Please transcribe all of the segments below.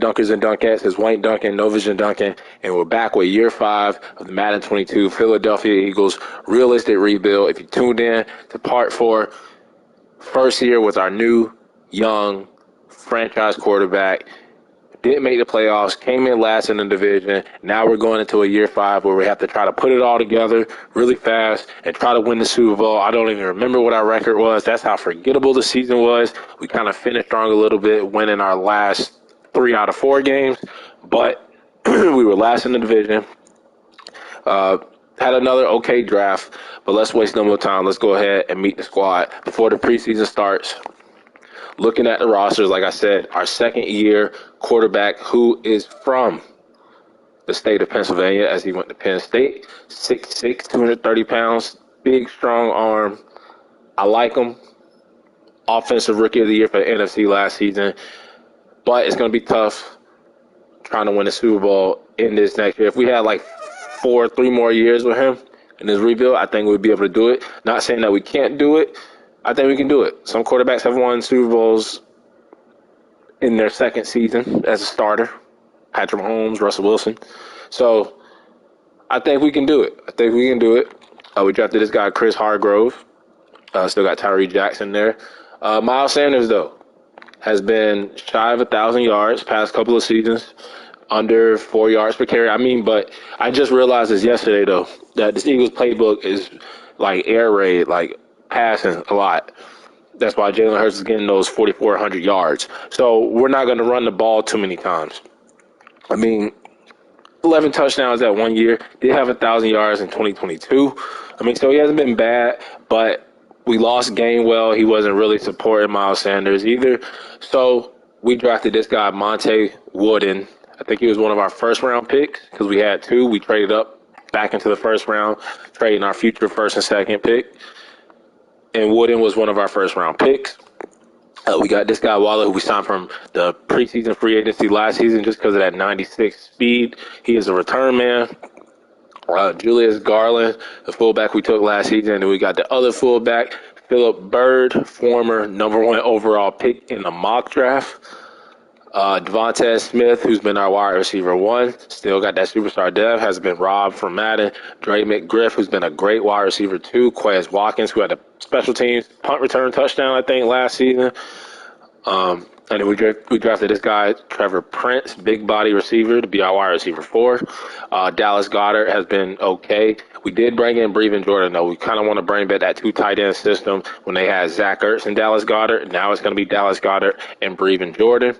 up, Dunkers and Dunkettes? It's Wayne Duncan, No Vision Duncan, and we're back with year 5 of the Madden 22 Philadelphia Eagles realistic rebuild. If you tuned in to part 4, first year with our new, young, franchise quarterback, didn't make the playoffs, came in last in the division. Now we're going into a year 5 where we have to try to put it all together really fast and try to win the Super Bowl. I don't even remember what our record was. That's how forgettable the season was. We kind of finished strong a little bit, winning our last 3 out of 4 games, but we were last in the division. Had another okay draft, but let's waste no more time. Let's go ahead and meet the squad before the preseason starts. Looking at the rosters, like I said, our second-year quarterback who is from the state of Pennsylvania as he went to Penn State, 6'6", 230 pounds, big, strong arm. I like him. Offensive Rookie of the Year for the NFC last season. But it's going to be tough trying to win the Super Bowl in this next year. If we had like 3 more years with him in his rebuild, I think we'd be able to do it. Not saying that we can't do it. I think we can do it. Some quarterbacks have won Super Bowls in their second season as a starter. Patrick Mahomes, Russell Wilson. So I think we can do it. We drafted this guy, Chris Hargrove. Still got Tyree Jackson there. Miles Sanders, though, has been shy of 1,000 yards past couple of seasons, under 4 yards per carry. But I just realized this yesterday, though, that this Eagles playbook is like air raid, like passing a lot. That's why Jalen Hurts is getting those 4,400 yards. So we're not going to run the ball too many times. 11 touchdowns that 1 year. Did have 1,000 yards in 2022. So he hasn't been bad, but we lost Gainwell. He wasn't really supporting Miles Sanders either. So we drafted this guy, Monte Wooden. I think he was one of our first-round picks because we had 2. We traded up back into the first round, trading our future first and second pick. And Wooden was one of our first-round picks. We got this guy, Waller, who we signed from the preseason free agency last season just because of that 96 speed. He is a return man. Julius Garland, the fullback we took last season. And we got the other fullback, Philip Bird, former number 1 overall pick in the mock draft. Devontae Smith, who's been our wide receiver 1, still got that superstar dev, has been robbed from Madden. Dre McGriff, who's been a great wide receiver 2. Quez Watkins, who had a special teams punt return touchdown, I think, last season. And then we drafted this guy, Trevor Prince, big body receiver, to be our wide receiver 4. Dallas Goedert has been okay. We did bring in Breven Jordan, though. We kind of want to bring back that 2 tight end system when they had Zach Ertz and Dallas Goedert. Now it's going to be Dallas Goedert and Breven Jordan.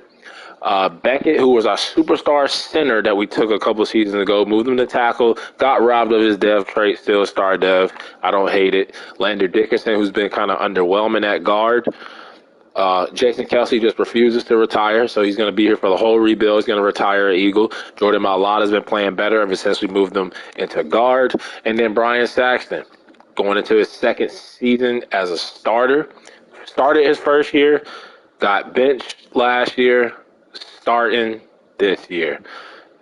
Beckett, who was our superstar center that we took a couple seasons ago, moved him to tackle, got robbed of his dev trait, still star dev. I don't hate it. Lander Dickinson, who's been kind of underwhelming at guard. Jason Kelsey just refuses to retire, so he's going to be here for the whole rebuild. He's going to retire at Eagle. Jordan Mailata has been playing better ever since we moved him into guard. And then Brian Saxton, going into his second season as a starter. Started his first year, got benched last year, starting this year.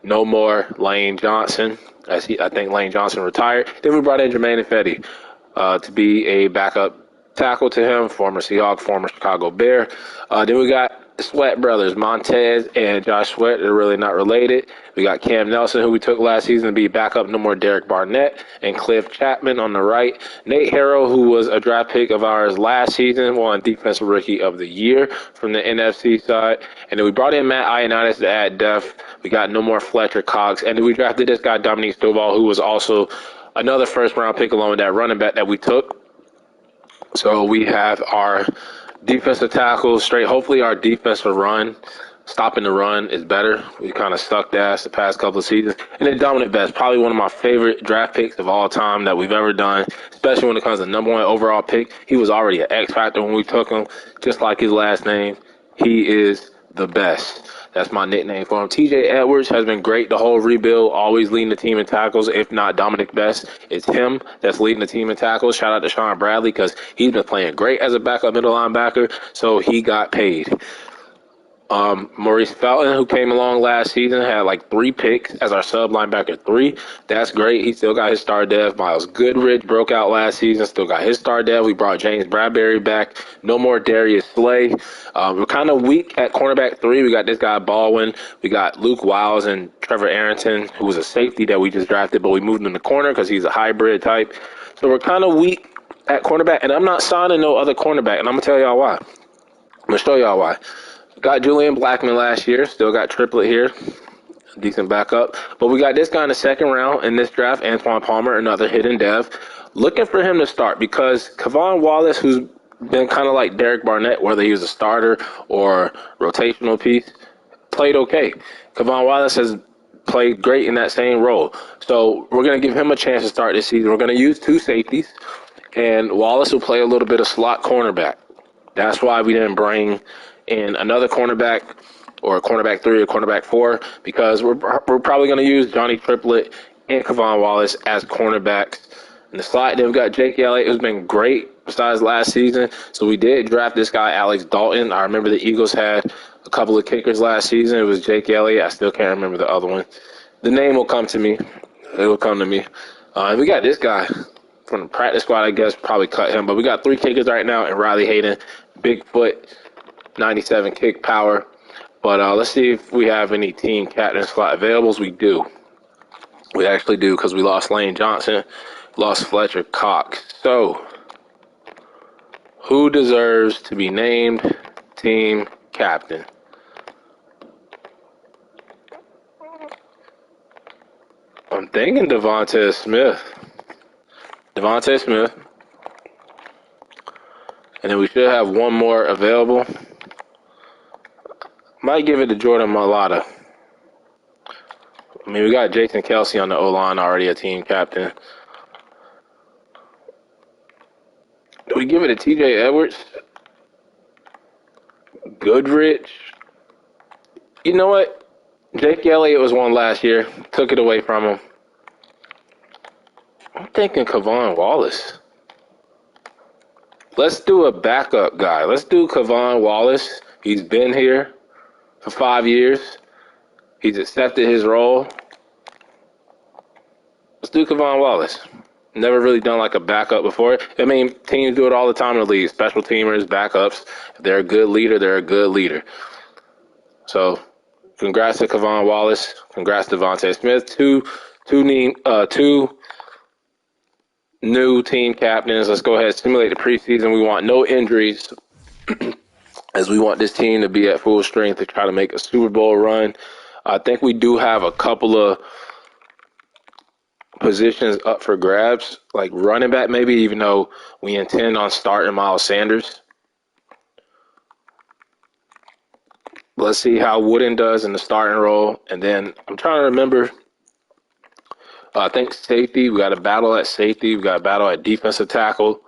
No more Lane Johnson. I think Lane Johnson retired. Then we brought in Jermaine Ifedi to be a backup tackle to him, former Seahawk, former Chicago Bear. Then we got the Sweat brothers, Montez and Josh Sweat. They're really not related. We got Cam Nelson, who we took last season to be backup, no more Derek Barnett, and Cliff Chapman on the right. Nate Harrell, who was a draft pick of ours last season, won Defensive Rookie of the Year from the NFC side. And then we brought in Matt Ioannidis to add depth. We got no more Fletcher Cox. And then we drafted this guy, Dominique Stovall, who was also another first-round pick along with that running back that we took. So we have our defensive tackle straight. Hopefully our defensive run, stopping the run, is better. We kind of sucked ass the past couple of seasons. And then Dominic Best, probably one of my favorite draft picks of all time that we've ever done, especially when it comes to number 1 overall pick. He was already an X factor when we took him, just like his last name. He is the best. That's my nickname for him. TJ Edwards has been great the whole rebuild, always leading the team in tackles. If not Dominic Best, it's him that's leading the team in tackles. Shout out to Sean Bradley because he's been playing great as a backup middle linebacker, so he got paid. Maurice Felton, who came along last season, had like 3 picks as our sub linebacker 3. That's great. He still got his star dev. Miles Goodrich broke out last season, still got his star dev. We brought James Bradbury back. No more Darius Slay. We're kind of weak at cornerback 3. We got this guy Baldwin. We got Luke Wiles and Trevor Arrington, who was a safety that we just drafted, but we moved him to corner because he's a hybrid type. So we're kind of weak at cornerback, and I'm not signing no other cornerback, and I'm going to tell y'all why. I'm going to show y'all why. Got Julian Blackman last year. Still got Triplet here. Decent backup. But we got this guy in the second round in this draft, Antoine Palmer, another hidden dev. Looking for him to start because Kavon Wallace, who's been kind of like Derek Barnett, whether he was a starter or rotational piece, played okay. Kavon Wallace has played great in that same role. So we're going to give him a chance to start this season. We're going to use 2 safeties, and Wallace will play a little bit of slot cornerback. That's why we didn't bring in another cornerback or a cornerback 3 or cornerback 4 because we're probably going to use Johnny Triplet and Kavon Wallace as cornerbacks in the slot. Then we've got Jake Elliott, who's been great besides last season. So we did draft this guy, Alex Dalton. I remember the Eagles had a couple of kickers last season. It was Jake Elliott. I still can't remember the other one. The name will come to me. It will come to me. We got this guy from the practice squad, I guess, probably cut him. But we got 3 kickers right now, and Riley Hayden, Bigfoot, 97 kick power. But let's see if we have any team captain slot availables. We do. We actually do because we lost Lane Johnson, lost Fletcher Cox. So who deserves to be named team captain? I'm thinking Devontae Smith. Devontae Smith. And then we should have one more available. Might give it to Jordan Mailata. I mean, we got Jason Kelsey on the O-line already, a team captain. Do we give it to TJ Edwards? Goodrich? You know what? Jake Elliott was one last year. Took it away from him. I'm thinking Kavon Wallace. Let's do a backup guy. Let's do Kavon Wallace. He's been here for 5 years. He's accepted his role. Let's do Kavon Wallace. Never really done like a backup before. I mean, teams do it all the time in the league. Special teamers, backups. If they're a good leader, they're a good leader. So, congrats to Kavon Wallace. Congrats to Devontae Smith. Two new team captains. Let's go ahead and simulate the preseason. We want no injuries as we want this team to be at full strength to try to make a Super Bowl run. I think we do have a couple of positions up for grabs, like running back maybe, even though we intend on starting Miles Sanders. Let's see how Wooden does in the starting role. And then I'm trying to remember, I think safety, we got a battle at safety. We got a battle at defensive tackle.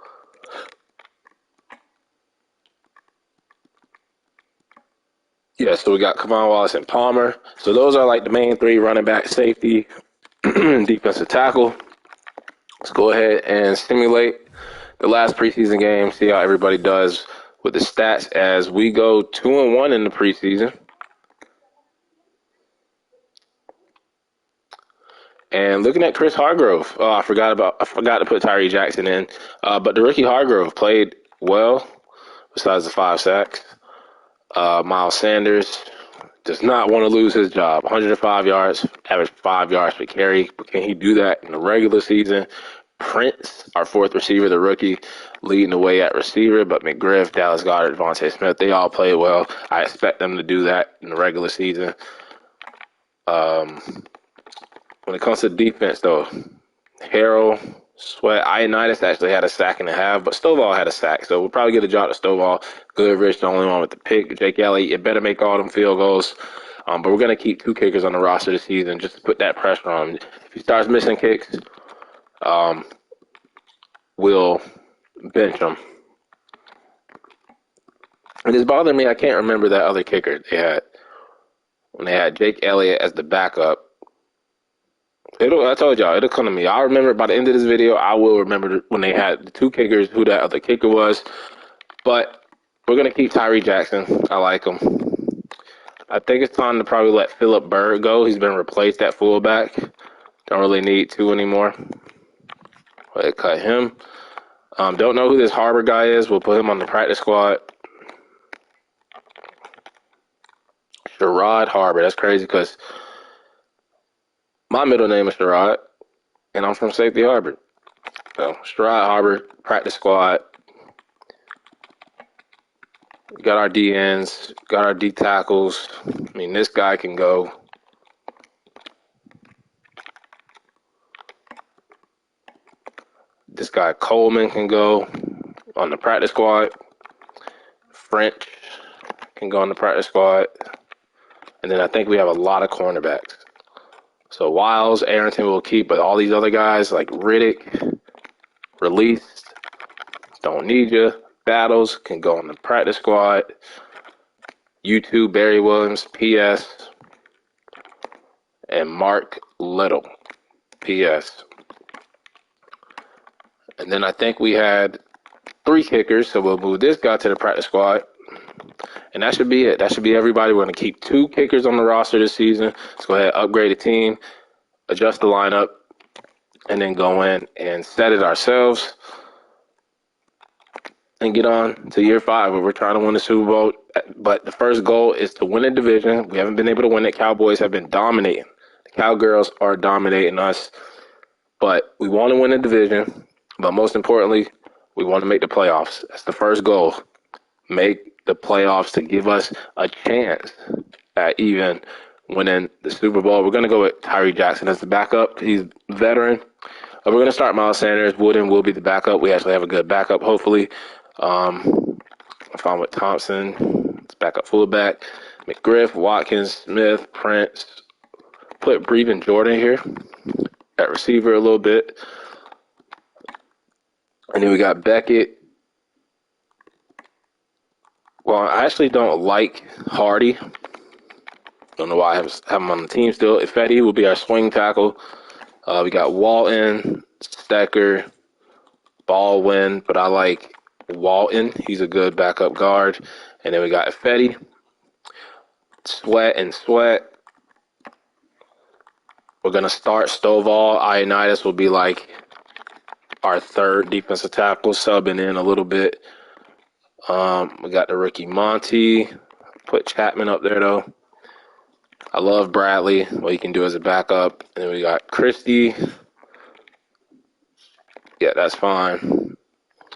Yeah, so we got Kavon Wallace and Palmer. So those are like the main 3, running back, safety, defensive tackle. Let's go ahead and simulate the last preseason game, see how everybody does with the stats as we go 2-1 in the preseason. And looking at Chris Hargrove, I forgot to put Tyree Jackson in, but the rookie Hargrove played well, besides the 5 sacks. Miles Sanders does not want to lose his job. 105 yards, average 5 yards per carry. But can he do that in the regular season? Prince, our 4th receiver, the rookie, leading the way at receiver. But McGriff, Dallas Goedert, Devontae Smith, they all played well. I expect them to do that in the regular season. When it comes to defense, though, Harrell, Sweat, Ioannidis actually had a sack and a half, but Stovall had a sack. So we'll probably get a job to Stovall. Goodrich, the only one with the pick. Jake Elliott, you better make all them field goals. But we're going to keep 2 kickers on the roster this season just to put that pressure on him. If he starts missing kicks, we'll bench him. And it's bothering me. I can't remember that other kicker they had when they had Jake Elliott as the backup. I told y'all, it'll come to me. I'll remember by the end of this video. I will remember when they had the 2 kickers, who that other kicker was. But we're going to keep Tyree Jackson. I like him. I think it's time to probably let Phillip Bird go. He's been replaced at fullback. Don't really need to anymore. Let cut him. Don't know who this Harbor guy is. We'll put him on the practice squad. Sherrod Harbor. That's crazy because my middle name is Sherrod, and I'm from Safety Harbor. So, Sherrod Harbor, practice squad. We got our DNs, got our D tackles. I mean, this guy can go. This guy Coleman can go on the practice squad. French can go on the practice squad. And then I think we have a lot of cornerbacks. So Wiles, Arrington will keep, but all these other guys like Riddick, released, don't need you. Battles can go on the practice squad. U2, Barry Williams, PS, and Mark Little, PS. And then I think we had 3 kickers, so we'll move this guy to the practice squad. And that should be it. That should be everybody. We're going to keep 2 kickers on the roster this season. Let's go ahead, upgrade the team, adjust the lineup, and then go in and set it ourselves and get on to year 5 where we're trying to win the Super Bowl. But the first goal is to win a division. We haven't been able to win it. Cowboys have been dominating. The Cowgirls are dominating us. But we want to win a division. But most importantly, we want to make the playoffs. That's the first goal. Make the playoffs to give us a chance at even winning the Super Bowl. We're going to go with Tyree Jackson as the backup. He's a veteran. We're going to start Miles Sanders. Wooden will be the backup. We actually have a good backup, hopefully. I'm fine with Thompson. It's backup fullback. McGriff, Watkins, Smith, Prince. Put Breven Jordan here at receiver a little bit. And then we got Beckett. Well, I actually don't like Hardy. Don't know why I have him on the team still. Ifedi will be our swing tackle. We got Walton, Stecker, Baldwin, but I like Walton. He's a good backup guard. And then we got Ifedi, Sweat, and Sweat. We're going to start Stovall. Ioannidis will be like our third defensive tackle, subbing in a little bit. We got the rookie Monty. Put Chapman up there, though. I love Bradley, what he can do as a backup. And then we got Christie. Yeah, that's fine.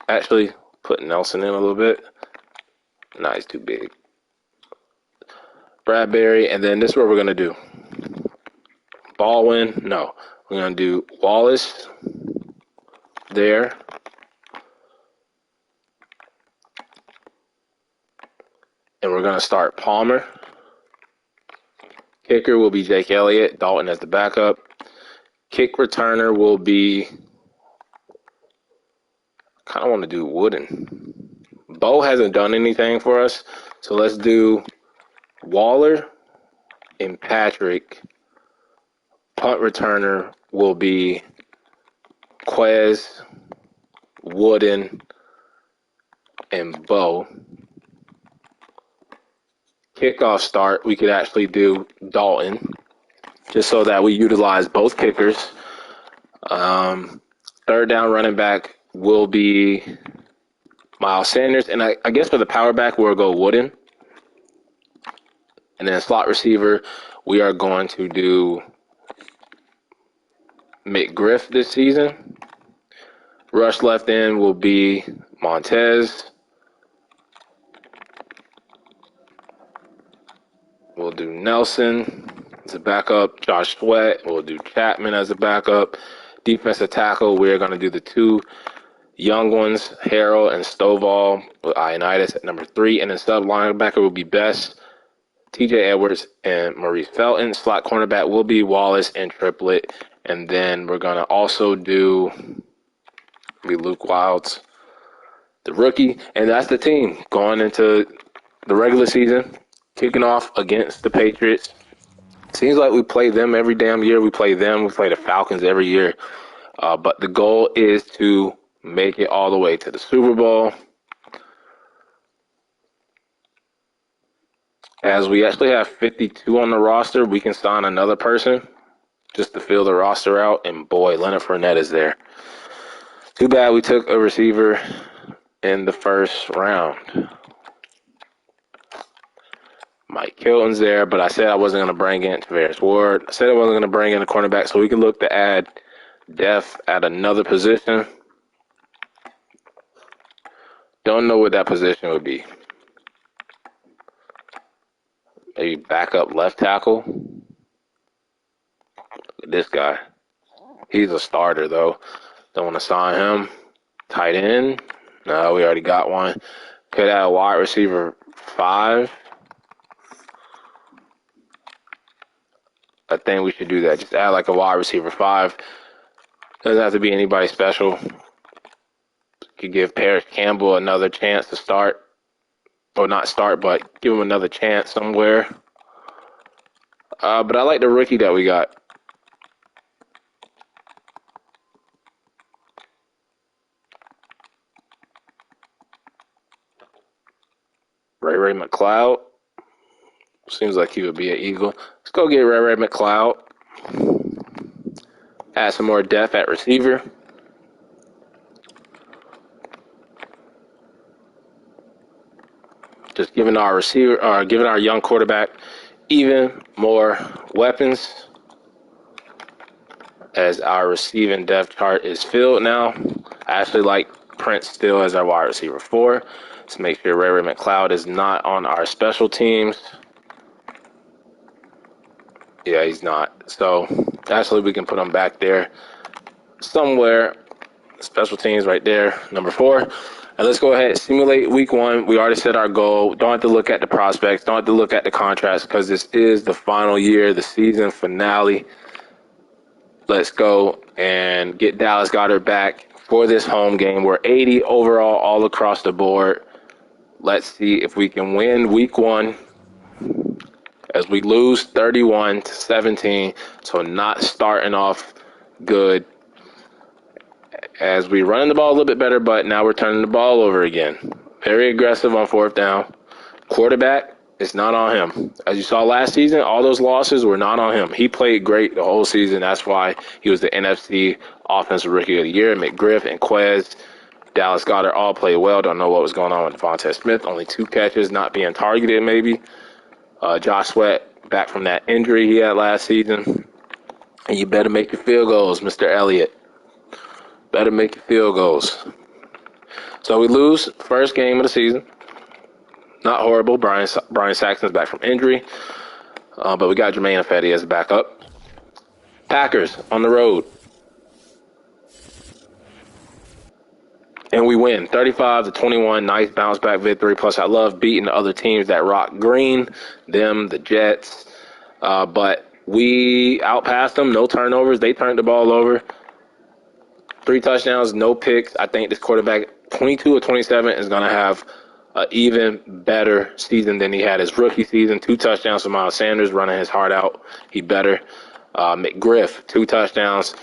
Actually, put Nelson in a little bit. Nah, he's too big. Bradbury, and then this is what we're going to do. Baldwin, no. We're going to do Wallace there. And we're going to start Palmer. Kicker will be Jake Elliott. Dalton as the backup. Kick returner will be, kind of want to do Wooden. Bo hasn't done anything for us, so let's do Waller and Patrick. Punt returner will be Quez, Wooden, and Bo. Kickoff start, we could actually do Dalton, just so that we utilize both kickers. Third down running back will be Miles Sanders, and I guess for the power back, we'll go Wooden. And then slot receiver, we are going to do McGriff this season. Rush left end will be Montez. We'll do Nelson as a backup. Josh Sweat. We'll do Chapman as a backup. Defensive tackle, we're going to do the 2 young ones, Harrell and Stovall, with Ioannidis at number 3. And then sub linebacker will be Best, TJ Edwards, and Maurice Felton. Slot cornerback will be Wallace and Triplett. And then we're going to also do Luke Wilds, the rookie. And that's the team going into the regular season, kicking off against the Patriots. Seems like we play them every damn year. We play them. We play the Falcons every year. But the goal is to make it all the way to the Super Bowl. As we actually have 52 on the roster, we can sign another person just to fill the roster out. And boy, Leonard Fournette is there. Too bad we took a receiver in the first round. Mike Hilton's there, but I said I wasn't going to bring in Tavares Ward. I said I wasn't going to bring in a cornerback, so we can look to add depth at another position. Don't know what that position would be. Maybe backup left tackle. This guy. He's a starter, though. Don't want to sign him. Tight end. No, we already got one. Could add a wide receiver 5. I think we should do that. Just add like a wide receiver 5. Doesn't have to be anybody special. Could give Paris Campbell another chance to start. Or not start, but give him another chance somewhere. But I like the rookie that we got. Ray McLeod. Seems like he would be an Eagle. Let's go get Ray McLeod. Add some more depth at receiver. Just giving our giving our young quarterback even more weapons as our receiving depth chart is filled now. I actually like Prince still as our wide receiver 4. Let's make sure Ray McLeod is not on our special teams. Yeah, he's not. So actually we can put him back there somewhere. Special teams right there, number 4. And let's go ahead and simulate week 1. We already set our goal. Don't have to look at the prospects. Don't have to look at the contracts because this is the final year, the season finale. Let's go and get Dallas Goedert back for this home game. We're 80 overall all across the board. Let's see if we can win week 1 as we lose 31-17. So not starting off good. As we run the ball a little bit better, but now we're turning the ball over again. Very aggressive on 4th down. Quarterback, it's not on him. As you saw last season, all those losses were not on him. He played great the whole season. That's why he was the NFC Offensive Rookie of the Year. McGriff and Quez, Dallas Goedert all played well. Don't know what was going on with Devontae Smith. Only 2 catches, not being targeted maybe. Josh Sweat back from that injury he had last season. And you better make your field goals, Mr. Elliott. Better make your field goals. So we lose first game of the season. Not horrible. Brian Saxon's back from injury. But we got Jermaine Ifedi as a backup. Packers on the road. And we win 35-21. Nice bounce back victory. Plus, I love beating the other teams that rock green. Them, the Jets. But we outpassed them. No turnovers. They turned the ball over. 3 touchdowns, no picks. I think this quarterback, 22 or 27, is going to have an even better season than he had his rookie season. 2 touchdowns for Miles Sanders, running his heart out. He better. McGriff, 2 touchdowns.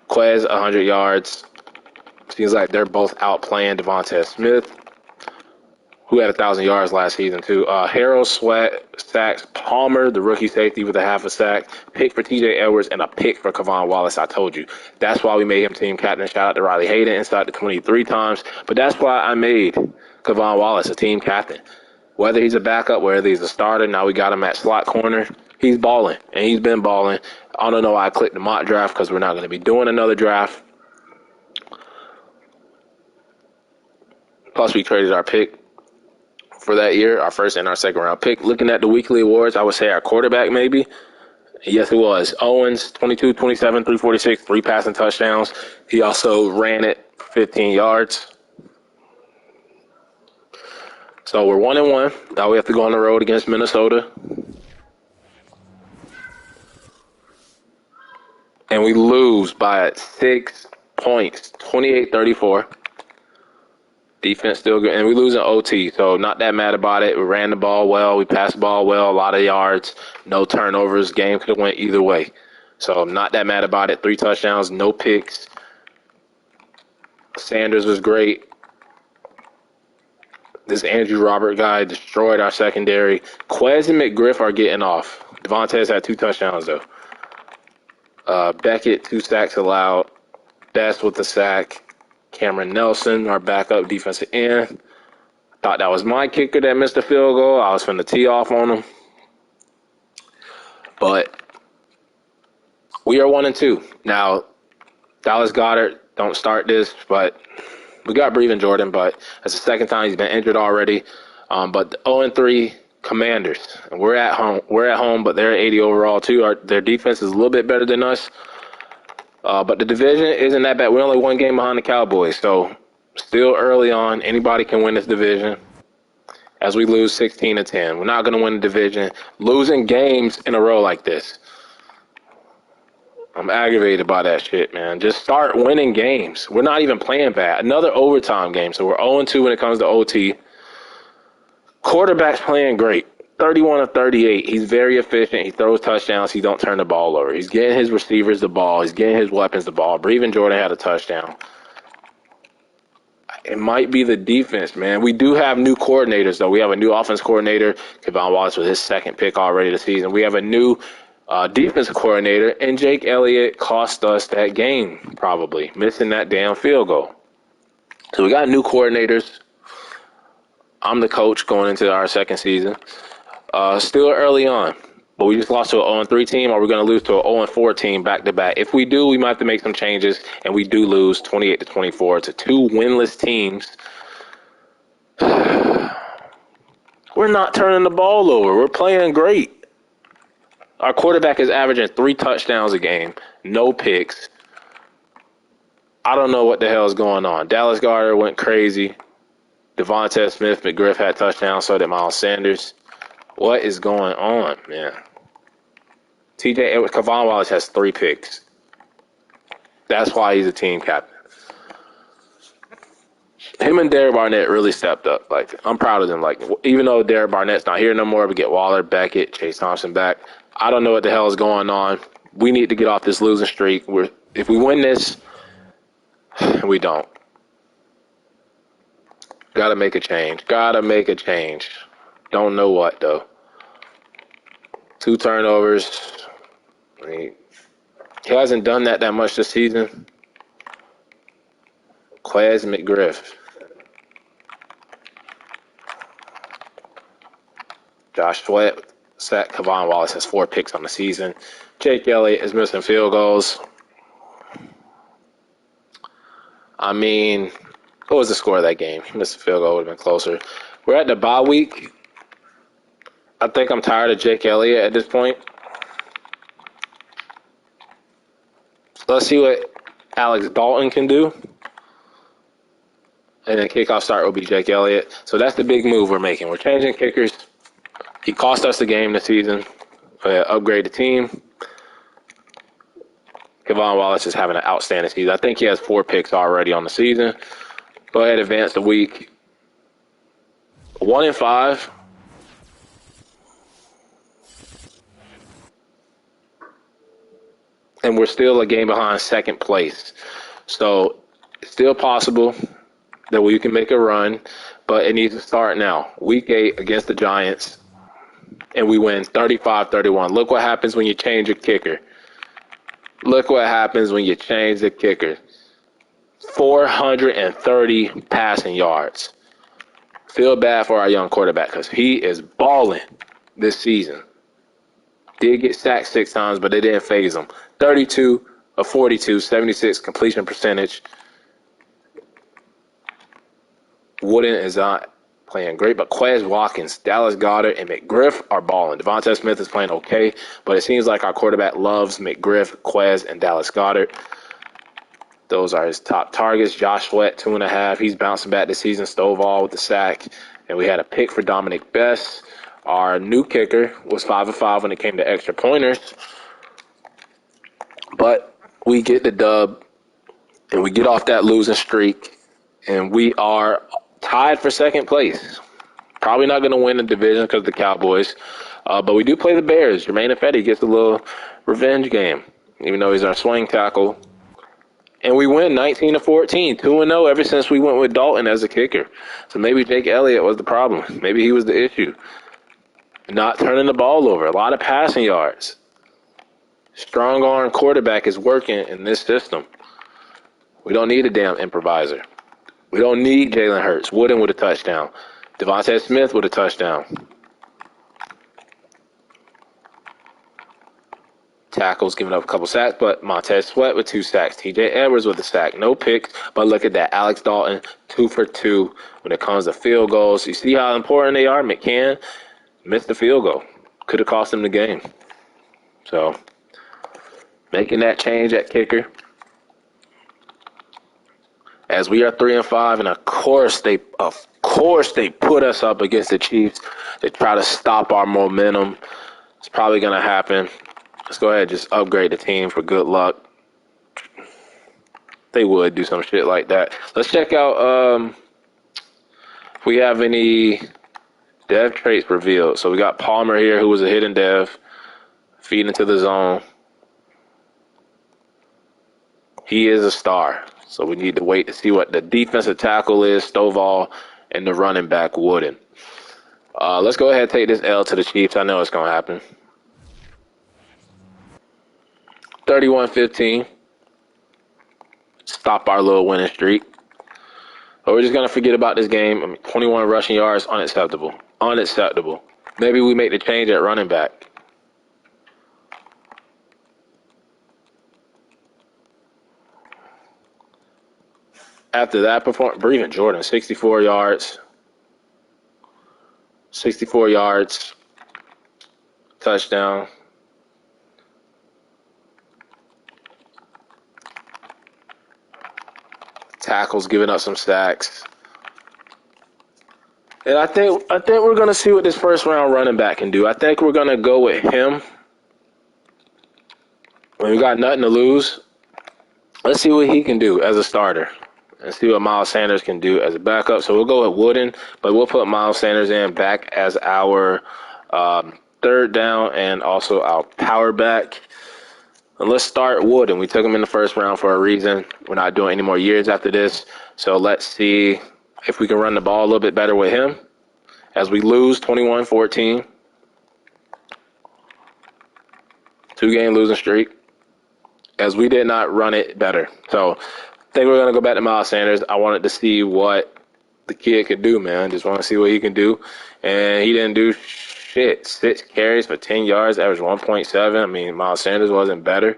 Quez, 100 yards. Seems like they're both outplaying Devontae Smith, who had 1,000 yards last season, too. Harrell, Sweat, sacks. Palmer, the rookie safety, with a half a sack. Pick for T.J. Edwards and a pick for Kevon Wallace. I told you. That's why we made him team captain. Shout out to Riley Hayden inside the 23 times. But that's why I made Kevon Wallace a team captain. Whether he's a backup, whether he's a starter, now we got him at slot corner. He's balling, and he's been balling. I don't know why I clicked the mock draft because we're not going to be doing another draft. Plus, we traded our pick for that year, our first and our second round pick. Looking at the weekly awards, I would say our quarterback maybe. Yes, it was. Owens, 22, 27, 346, 3 passing touchdowns. He also ran it 15 yards. So we're 1-1. Now we have to go on the road against Minnesota. And we lose by 6 points, 28-34. Defense still good, and we lose in OT, so not that mad about it. We ran the ball well, we passed the ball well, a lot of yards, no turnovers. Game could have went either way, so I'm not that mad about it. 3 touchdowns, no picks. Sanders was great. This Andrew Robert guy destroyed our secondary. Quez and McGriff are getting off. Devontae's had 2 touchdowns, though. Beckett, 2 sacks allowed. Best with the sack. Cameron Nelson, our backup defensive end. Thought that was my kicker that missed the field goal. I was finna tee off on him. But we are 1-2. Now, Dallas Goedert, don't start this, but we got Breven Jordan, but that's the second time he's been injured already. But the 0-3 Commanders, and we're at home. We're at home, but they're 80 overall too. Their defense is a little bit better than us. But the division isn't that bad. We're only 1 game behind the Cowboys, so still early on. Anybody can win this division. As we lose 16-10, we're not going to win the division. Losing games in a row like this, I'm aggravated by that shit, man. Just start winning games. We're not even playing bad. Another overtime game, so we're 0-2 when it comes to OT. Quarterback's playing great. 31 of 38. He's very efficient. He throws touchdowns. He don't turn the ball over. He's getting his receivers the ball. He's getting his weapons the ball. Breven Jordan had a touchdown. It might be the defense, man. We do have new coordinators, though. We have a new offense coordinator. Kevon Wallace was his second pick already this season. We have a new defensive coordinator, and Jake Elliott cost us that game, probably, missing that damn field goal. So we got new coordinators. I'm the coach going into our second season. Still early on, but we just lost to an 0-3 team. Are we going to lose to an 0-4 team back-to-back? If we do, we might have to make some changes, and we do lose 28-24 to 2 winless teams. We're not turning the ball over. We're playing great. Our quarterback is averaging 3 touchdowns a game, no picks. I don't know what the hell is going on. Dallas Goedert went crazy. Devontae Smith, McGriff had touchdowns, so did Miles Sanders. What is going on, man? Kevon Wallace has 3 picks. That's why he's a team captain. Him and Derek Barnett really stepped up. Like, I'm proud of them. Like, even though Derek Barnett's not here no more, we get Waller, Beckett, Chase Thompson back. I don't know what the hell is going on. We need to get off this losing streak. If we win this, we don't. Gotta make a change. Don't know what, though. 2 turnovers. I mean, he hasn't done that much this season. Quez McGriff. Josh Sweat, sack. Kevon Wallace has 4 picks on the season. Jake Elliott is missing field goals. I mean, what was the score of that game? He missed a field goal, would have been closer. We're at the bye week. I think I'm tired of Jake Elliott at this point. Let's see what Alex Dalton can do. And then kickoff start will be Jake Elliott. So that's the big move we're making. We're changing kickers. He cost us the game this season. Upgrade the team. Kevon Wallace is having an outstanding season. I think he has 4 picks already on the season. Go ahead, advance the week. 1-5. And we're still a game behind second place. So it's still possible that we can make a run, but it needs to start now. Week 8 against the Giants, and we win 35-31. Look what happens when you change your kicker. 430 passing yards. Feel bad for our young quarterback because he is balling this season. Did get sacked 6 times, but it didn't phase him. 32 of 42, 76 completion percentage. Wooden is not playing great, but Quez Watkins, Dallas Goedert, and McGriff are balling. Devontae Smith is playing okay, but it seems like our quarterback loves McGriff, Quez, and Dallas Goedert. Those are his top targets. Josh Sweat, 2.5. He's bouncing back this season. Stovall with the sack. And we had a pick for Dominic Best. Our new kicker was 5 of 5 when it came to extra pointers. But we get the dub, and we get off that losing streak, and we are tied for second place. Probably not going to win the division because of the Cowboys. But we do play the Bears. Jermaine Ifedi gets a little revenge game, even though he's our swing tackle. And we win 19-14, 2-0 ever since we went with Dalton as a kicker. So maybe Jake Elliott was the problem. Maybe he was the issue. Not turning the ball over. A lot of passing yards. Strong arm quarterback is working in this system. We don't need a damn improviser. We don't need Jalen Hurts. Wooden with a touchdown. Devontae Smith with a touchdown. Tackles giving up a couple sacks, but Montez Sweat with 2 sacks. TJ Edwards with a sack. No picks, but look at that. Alex Dalton, 2 for 2 when it comes to field goals. You see how important they are? McCann missed the field goal. Could have cost him the game. So, making that change at kicker. As we are 3-5, and of course they put us up against the Chiefs. They try to stop our momentum. It's probably going to happen. Let's go ahead and just upgrade the team for good luck. They would do some shit like that. Let's check out if we have any dev traits revealed. So we got Palmer here, who was a hidden dev, feeding into the zone. He is a star. So we need to wait to see what the defensive tackle is, Stovall, and the running back, Wooden. Let's go ahead and take this L to the Chiefs. I know it's going to happen. 31-15. Stop our little winning streak. But we're just going to forget about this game. 21 rushing yards, unacceptable. Unacceptable. Maybe we make the change at running back. After that performance, Breven Jordan, 64 yards. 64 yards. Touchdown. Tackles, giving up some sacks. And I think we're going to see what this first round running back can do. I think we're going to go with him. When we got nothing to lose, let's see what he can do as a starter and see what Miles Sanders can do as a backup. So we'll go with Wooden, but we'll put Miles Sanders in back as our third down and also our power back. And let's start Wooden. We took him in the first round for a reason. We're not doing any more years after this. So let's see if we can run the ball a little bit better with him as we lose 21-14. 2-game losing streak as we did not run it better. So I think we're going to go back to Miles Sanders. I wanted to see what the kid could do, man. Just want to see what he can do. And he didn't do shit. 6 carries for 10 yards, average 1.7. I mean, Miles Sanders wasn't better,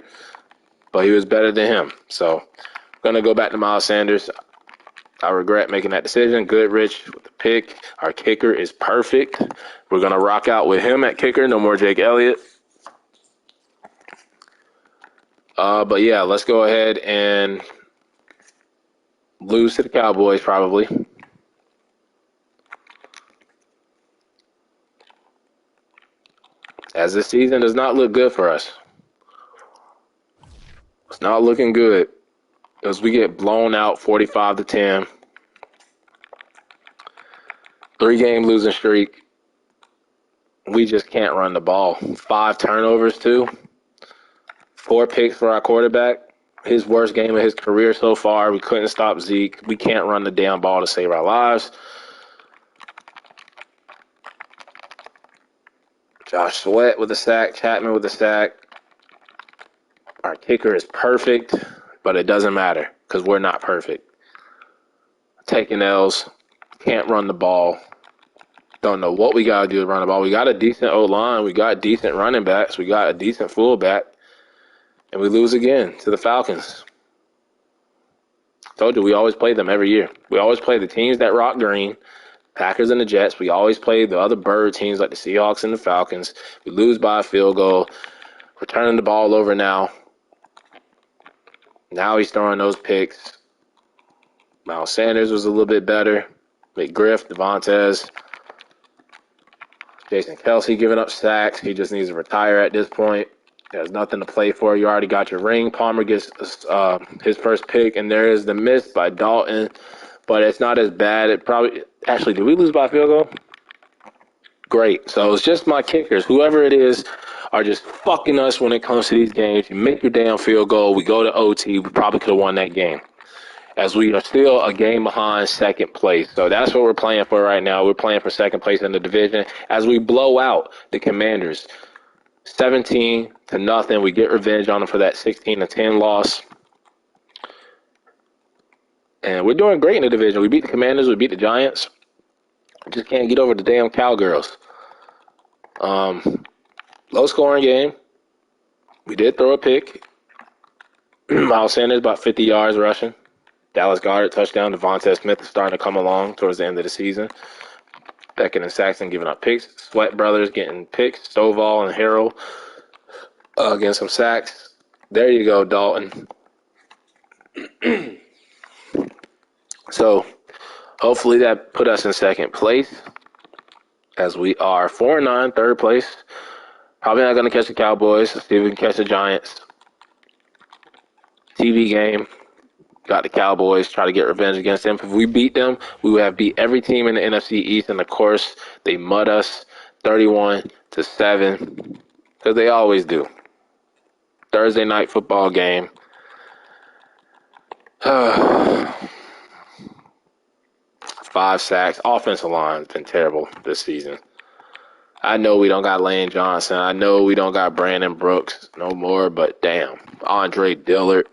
but he was better than him. So I'm going to go back to Miles Sanders. I regret making that decision. Goodrich with the pick. Our kicker is perfect. We're going to rock out with him at kicker. No more Jake Elliott. But, yeah, let's go ahead and lose to the Cowboys probably. As this season does not look good for us. It's not looking good as we get blown out 45-10. 3-game losing streak. We just can't run the ball. 5 turnovers too. 4 picks for our quarterback. His worst game of his career so far. We couldn't stop Zeke. We can't run the damn ball to save our lives. Josh Sweat with a sack. Chapman with a sack. Our kicker is perfect, but it doesn't matter because we're not perfect. Taking L's. Can't run the ball. Don't know what we got to do to run the ball. We got a decent O-line. We got decent running backs. We got a decent fullback. And we lose again to the Falcons. Told you, we always play them every year. We always play the teams that rock green, Packers and the Jets. We always play the other bird teams like the Seahawks and the Falcons. We lose by a field goal. We're turning the ball over now. Now he's throwing those picks. Miles Sanders was a little bit better. McGriff, Devontae, Jason Kelsey giving up sacks. He just needs to retire at this point. There's nothing to play for. You already got your ring. Palmer gets his first pick, and there is the miss by Dalton, but it's not as bad. It probably actually, did we lose by a field goal? Great. So it's just my kickers. Whoever it is, are just fucking us when it comes to these games. You make your damn field goal. We go to OT. We probably could have won that game, as we are still a game behind second place. So that's what we're playing for right now. We're playing for second place in the division as we blow out the Commanders 17-0. We get revenge on them for that 16-10 loss. And we're doing great in the division. We beat the Commanders. We beat the Giants. Just can't get over the damn Cowgirls. Low scoring game. We did throw a pick. Miles Sanders about 50 yards rushing. Dallas Goedert touchdown. Devontae Smith is starting to come along towards the end of the season. Beckett and Saxon giving up picks. Sweat brothers getting picks. Stovall and Harrell getting some sacks. There you go, Dalton. So hopefully that put us in second place, as we are 4-9, third place. Probably not going to catch the Cowboys. Let's see if we can catch the Giants. TV game. Got the Cowboys. Try to get revenge against them. If we beat them, we would have beat every team in the NFC East. And, of course, they mud us 31-7, because they always do. Thursday night football game. 5 sacks. Offensive line's been terrible this season. I know we don't got Lane Johnson. I know we don't got Brandon Brooks no more, but damn. Andre Dillard,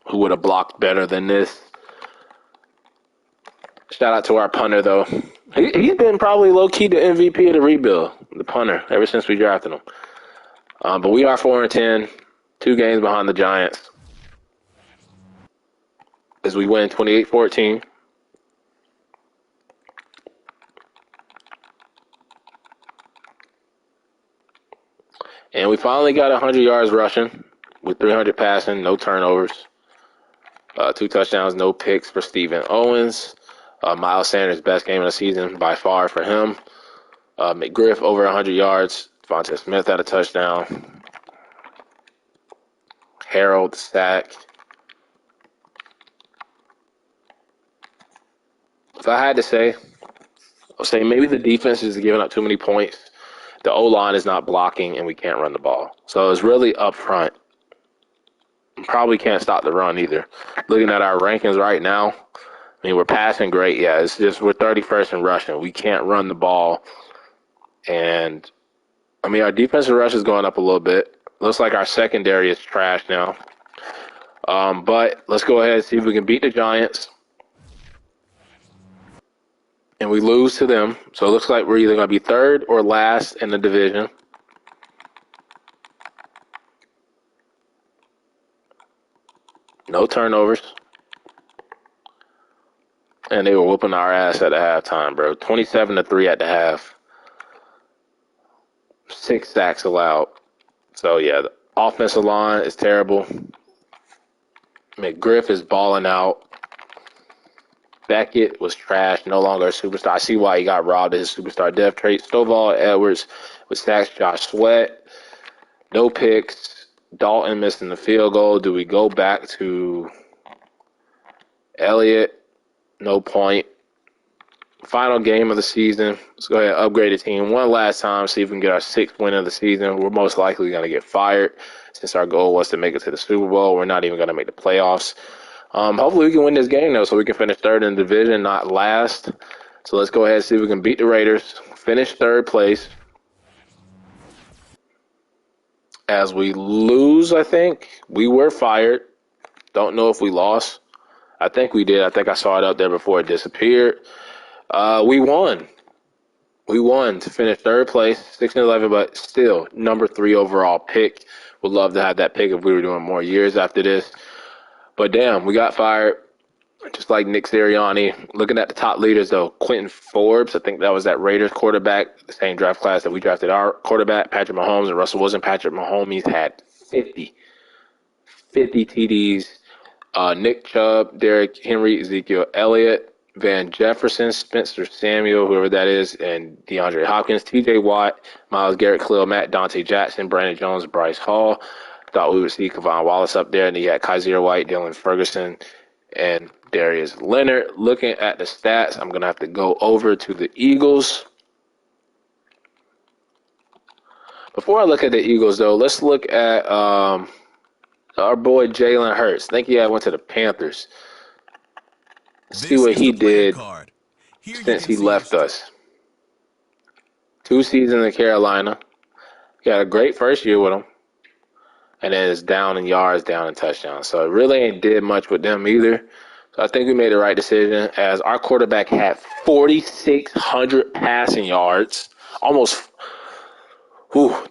who would have blocked better than this. Shout out to our punter, though. He's been probably low-key the MVP of the rebuild, the punter, ever since we drafted him. But we are 4-10, 2 games behind the Giants, as we win 28-14. And we finally got 100 yards rushing with 300 passing, no turnovers. 2 touchdowns, no picks for Stephen Owens. Miles Sanders' best game of the season by far for him. McGriff over 100 yards. Devontae Smith had a touchdown. Harold sack. If I had to say, I'll say maybe the defense is giving up too many points. The O-line is not blocking, and we can't run the ball. So it's really up front. Probably can't stop the run either. Looking at our rankings right now, I mean, we're passing great. Yeah, it's just we're 31st in rushing. We can't run the ball. And, I mean, our defensive rush is going up a little bit. Looks like our secondary is trash now. But let's go ahead and see if we can beat the Giants. And we lose to them. So it looks like we're either going to be third or last in the division. No turnovers. And they were whooping our ass at the halftime, bro. 27-3 at the half. 6 sacks allowed. So, yeah, the offensive line is terrible. McGriff is balling out. Beckett was trash, no longer a superstar. I see why he got robbed of his superstar death trait. Stovall Edwards with sacks. Josh Sweat, no picks. Dalton missing the field goal. Do we go back to Elliott? No point. Final game of the season. Let's go ahead and upgrade the team one last time, see if we can get our 6th win of the season. We're most likely going to get fired, since our goal was to make it to the Super Bowl. We're not even going to make the playoffs. Hopefully we can win this game, though, so we can finish third in the division, not last. So let's go ahead and see if we can beat the Raiders, finish third place. As we lose, I think. We were fired. Don't know if we lost. I think we did. I think I saw it up there before it disappeared. We won. We won to finish third place, 6-11, but still number 3 overall pick. Would love to have that pick if we were doing more years after this. But damn, we got fired, just like Nick Sirianni. Looking at the top leaders, though, Quentin Forbes, I think that was that Raiders quarterback, the same draft class that we drafted our quarterback, Patrick Mahomes, and Russell Wilson. Patrick Mahomes had 50 TDs. Nick Chubb, Derrick Henry, Ezekiel Elliott, Van Jefferson, Spencer Samuel, whoever that is, and DeAndre Hopkins, TJ Watt, Myles Garrett, Khalil Mack, Dante Jackson, Brandon Jones, Bryce Hall. Thought we would see Kevon Wallace up there, and he had Kaiser White, Dylan Ferguson, and Darius Leonard. Looking at the stats, I'm going to have to go over to the Eagles. Before I look at the Eagles, though, let's look at our boy Jalen Hurts. I think he went to the Panthers. See This what is he the player did card. Here you since can he see his left us. 2 seasons in Carolina. He had a great first year with him. And then it's down in yards, down in touchdowns. So it really ain't did much with them either. So I think we made the right decision as our quarterback had 4,600 passing yards. Almost,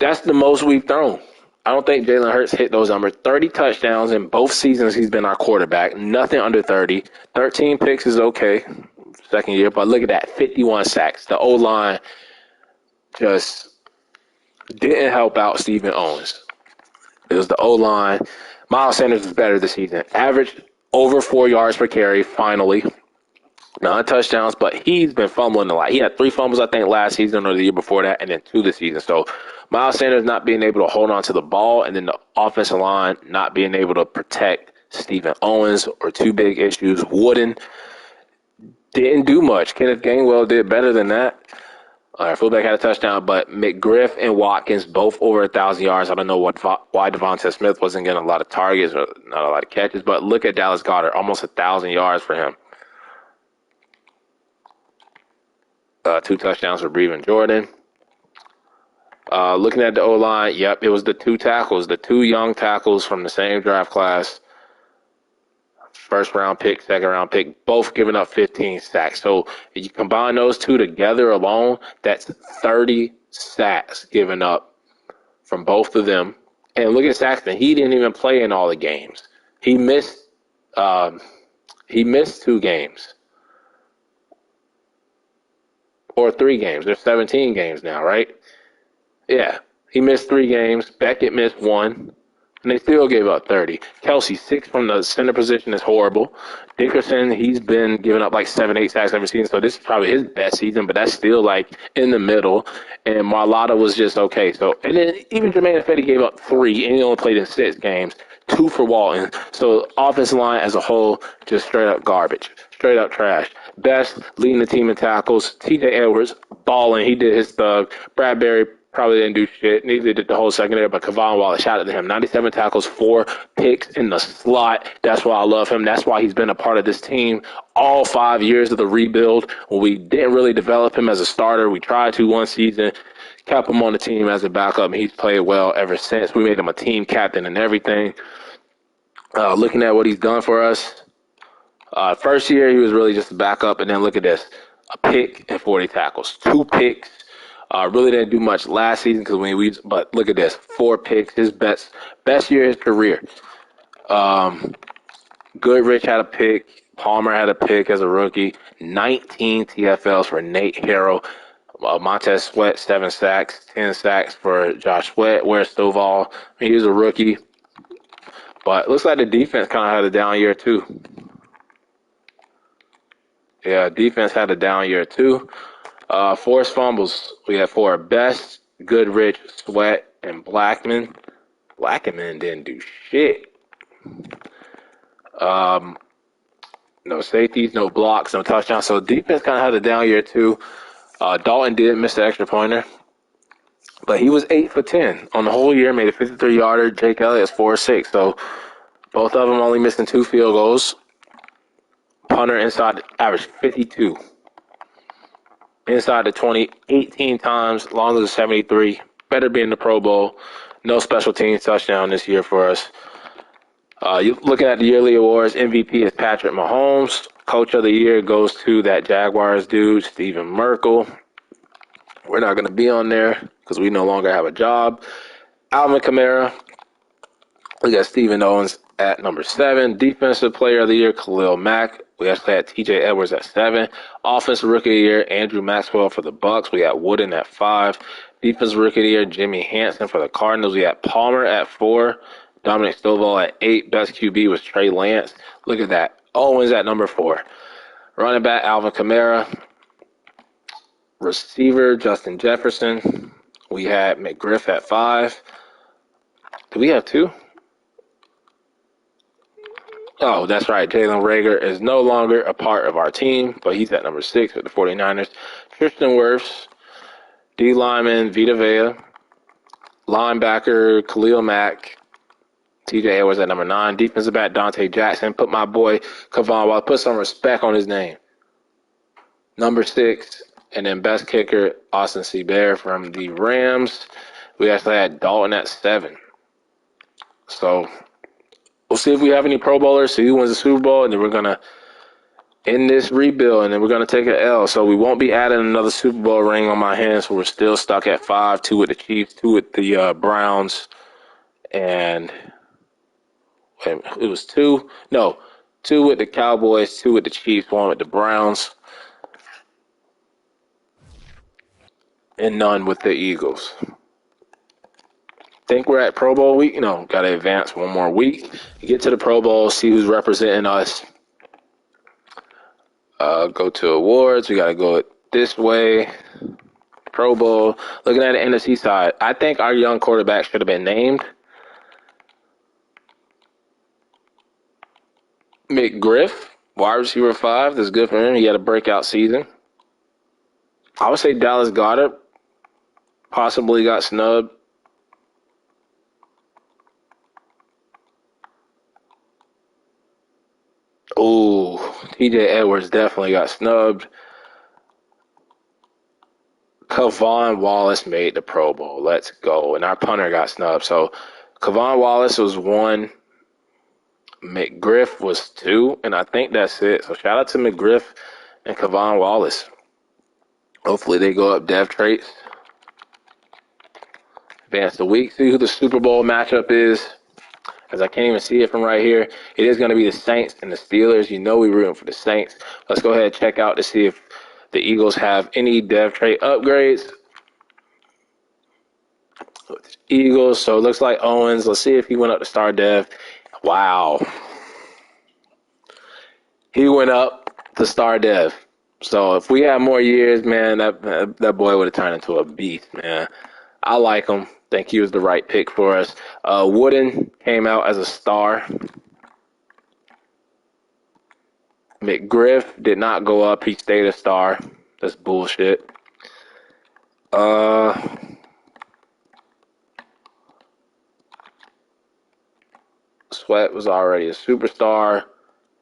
that's the most we've thrown. I don't think Jalen Hurts hit those numbers. 30 touchdowns in both seasons he's been our quarterback. Nothing under 30. 13 picks is okay. Second year. But look at that. 51 sacks. The O-line just didn't help out Stephen Owens. It was the O-line. Miles Sanders was better this season. Averaged over 4 yards per carry, finally. Not touchdowns, but he's been fumbling a lot. He had 3 fumbles, I think, last season or the year before that, and then 2 this season. So Miles Sanders not being able to hold on to the ball, and then the offensive line not being able to protect Stephen Owens or 2 big issues. Wooden didn't do much. Kenneth Gainwell did better than that. Our fullback had a touchdown, but McGriff and Watkins both over 1,000 yards. I don't know why Devonta Smith wasn't getting a lot of targets or not a lot of catches, but look at Dallas Goedert, almost 1,000 yards for him. 2 touchdowns for Breven Jordan. Looking at the O-line, yep, it was the 2 tackles, the 2 young tackles from the same draft class. First round pick, second round pick, both giving up 15 sacks. So if you combine those 2 together alone, that's 30 sacks given up from both of them. And look at Saxton. He didn't even play in all the games. He missed 2 games. Or 3 games. There's 17 games now, right? Yeah. He missed 3 games. Beckett missed 1. And they still gave up 30. Kelsey, 6 from the center position is horrible. Dickerson, he's been giving up like 7, 8 sacks every season, so this is probably his best season, but that's still like in the middle. And Marlotta was just okay. So, and then even Jermaine Ifedi gave up 3, and he only played in 6 games, 2 for Walton. So offensive line as a whole, just straight up garbage, straight up trash. Best leading the team in tackles. T.J. Edwards balling. He did his thug. Bradbury probably didn't do shit. Neither did the whole secondary, but Kavon Wallace, shout out to him. 97 tackles, 4 picks in the slot. That's why I love him. That's why he's been a part of this team all 5 years of the rebuild. When we didn't really develop him as a starter, we tried to one season, kept him on the team as a backup, and he's played well ever since. We made him a team captain and everything. Looking at what he's done for us, first year he was really just a backup, and then look at this. A pick and 40 tackles. 2 picks. Really didn't do much last season but look at this, 4 picks, his best year of his career. Goodrich had a pick, Palmer had a pick as a rookie, 19 TFLs for Nate Harrell, Montez Sweat 7 sacks, 10 sacks for Josh Sweat. Where's Stovall? He was a rookie, but it looks like the defense kind of had a down year too. Yeah, defense had a down year too. Forced fumbles, we had 4. Best, Goodrich, Sweat, and Blackman. Blackman didn't do shit. No safeties, no blocks, no touchdowns. So defense kind of had a down year too. Dalton did miss the extra pointer, but he was 8 for 10 on the whole year. Made a 53-yarder. Jake Elliott's 4-6. So both of them only missing 2 field goals. Punter inside averaged 52. Inside the 20, 18 times, long as a 73. Better be in the Pro Bowl. No special teams touchdown this year for us. You looking at the yearly awards, MVP is Patrick Mahomes. Coach of the year goes to that Jaguars dude, Stephen Merkel. We're not going to be on there because we no longer have a job. Alvin Kamara. We got Stephen Owens at number 7. Defensive player of the year, Khalil Mack. We actually had T.J. Edwards at 7. Offensive rookie of the year, Andrew Maxwell for the Bucks. We got Wooden at 5. Defensive rookie of the year, Jimmy Hansen for the Cardinals. We had Palmer at 4. Dominic Stovall at 8. Best QB was Trey Lance. Look at that. Owens at number 4. Running back, Alvin Kamara. Receiver, Justin Jefferson. We had McGriff at 5. Do we have 2? Oh, that's right. Jalen Reagor is no longer a part of our team, but he's at number 6 with the 49ers. Tristan Wirfs, D. Lyman, Vita Vea. Linebacker, Khalil Mack. TJ Edwards at number 9. Defensive back, Dante Jackson. Put my boy Kavon Wallace. Put some respect on his name. Number 6. And then best kicker, Austin Seabear from the Rams. We actually had Dalton at 7. So we'll see if we have any Pro Bowlers, see who wins the Super Bowl, and then we're going to end this rebuild, and then we're going to take an L. So we won't be adding another Super Bowl ring on my hands, so we're still stuck at 5, 2 with the Chiefs, 2 with the Browns, and it was 2. No, 2 with the Cowboys, 2 with the Chiefs, 1 with the Browns, and none with the Eagles. Think we're at Pro Bowl week? No, got to advance one more week. Get to the Pro Bowl, see who's representing us. Go to awards. We got to go this way. Pro Bowl. Looking at the NFC side, I think our young quarterback should have been named. McGriff, wide receiver 5. That's good for him. He had a breakout season. I would say Dallas Goedert possibly got snubbed. Oh, TJ Edwards definitely got snubbed. Kavon Wallace made the Pro Bowl. Let's go. And our punter got snubbed. So Kavon Wallace was 1. McGriff was 2. And I think that's it. So shout out to McGriff and Kavon Wallace. Hopefully they go up dev traits. Advance the week. See who the Super Bowl matchup is. As I can't even see it from right here. It is going to be the Saints and the Steelers. You know we're rooting for the Saints. Let's go ahead and check out to see if the Eagles have any dev trait upgrades. Eagles. So it looks like Owens. Let's see if he went up to star dev. Wow. He went up to star dev. So if we had more years, man, that boy would have turned into a beast, man. I like him. Think he was the right pick for us. Wooden came out as a star. McGriff did not go up. He stayed a star. That's bullshit. Sweat was already a superstar.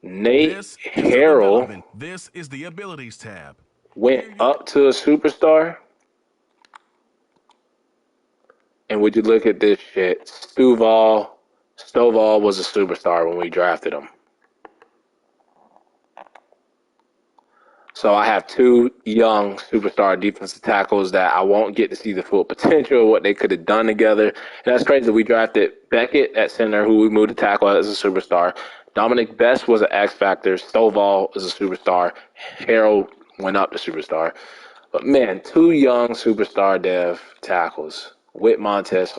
Nate Harrell This is the abilities tab. Went up to a superstar. And would you look at this shit? Stovall was a superstar when we drafted him. So I have 2 young superstar defensive tackles that I won't get to see the full potential of what they could have done together. And that's crazy. We drafted Beckett at center, who we moved to tackle as a superstar. Dominic Best was an X factor. Stovall is a superstar. Harold went up to superstar. But man, 2 young superstar dev tackles. Whit Montez,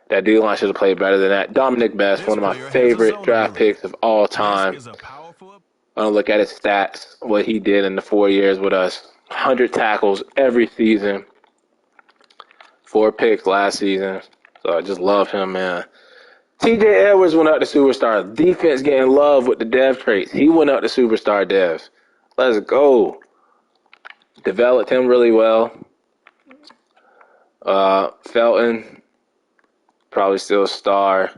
that D-line should have played better than that. Dominic Best, one of my favorite draft picks of all time. I don't look at his stats, what he did in the 4 years with us. 100 tackles every season. 4 picks last season. So I just love him, man. TJ Edwards went up to superstar. Defense getting love with the dev traits. He went up to superstar dev. Let's go. Developed him really well. Felton, probably still a star.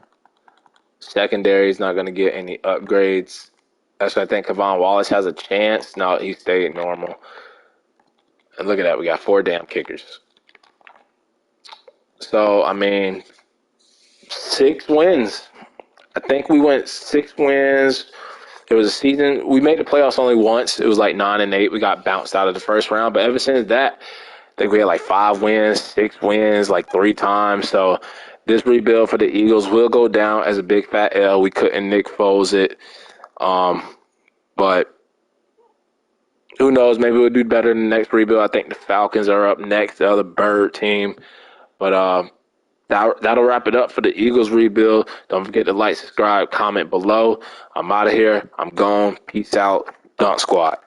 Secondary is not going to get any upgrades. That's why I think Kavon Wallace has a chance. No, he stayed normal. And look at that. We got 4 damn kickers. So, I mean, 6 wins. I think we went 6 wins. There was a season. We made the playoffs only once. It was like 9-8. We got bounced out of the first round. But ever since that, I think we had like 5 wins, 6 wins, like 3 times. So this rebuild for the Eagles will go down as a big fat L. We couldn't Nick Foles it. But who knows? Maybe we'll do better in the next rebuild. I think the Falcons are up next, the other bird team. But that'll wrap it up for the Eagles rebuild. Don't forget to like, subscribe, comment below. I'm out of here. I'm gone. Peace out. Dunk Squad.